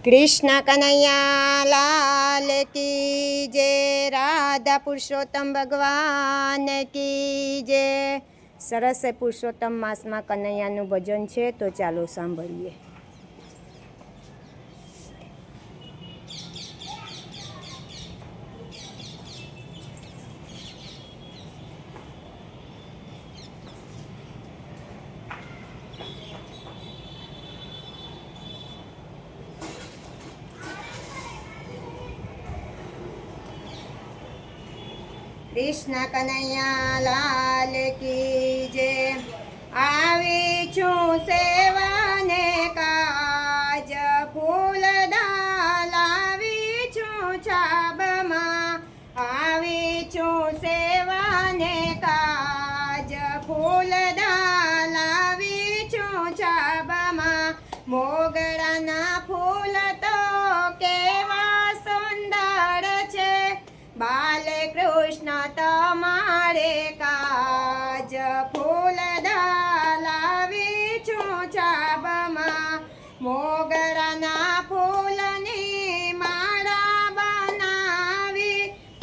कृष्ण कन्हैया लाल की जय। राधा पुरुषोत्तम भगवान की जय। सरस पुरुषोत्तम मास में कन्हैयाનું ભજન છે તો ચાલો સાંભળીએ। कृष्ण कन्हैया लाल की जय। आवी छूं सेवाने काज फूलदाल आवी छूं छाबमा। आवी छूं सेवाने काज फूलदाल आवी छूं छाबमा। मोगराना फूल तो केवा सुंदर छे बालकृष्ण तमारे काज फूलदाल आवी छूं छाबमा। मोगराना फूलनी माळा बनावी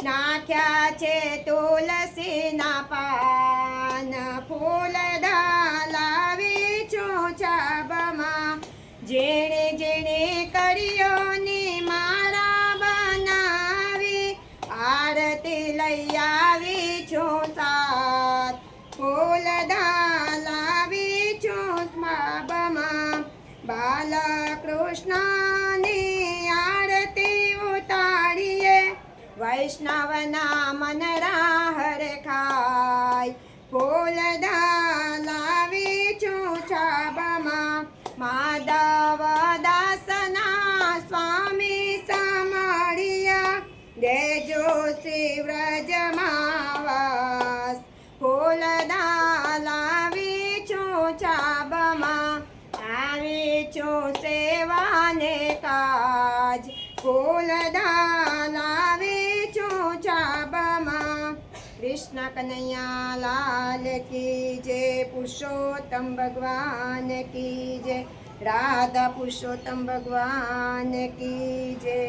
नाख्या छे तुलसीना पान। फूलदाल आवी छूं छाबमा। जेणे जेणे कड़ियोनी माळा बनावी आरती लई आवी छूं साथ। फूलदाल आवी छूं छाबमा। बालकृष्णनी आरती उतारीए वैष्णवना मनरा हरखाय। फूलदाल आवी छूं छाबमा। माधव दासना स्वामी सामळिया देजो शिव्रजमावास। फूलदाल आवी छूं छाबमा। आवी छूं सेवाने काज फूलदाल आवी छूं छाबमा। कृष्ण कन्हैया लाल की जय। पुरुषोत्तम भगवान की जय। राधा पुरुषोत्तम भगवान की जय।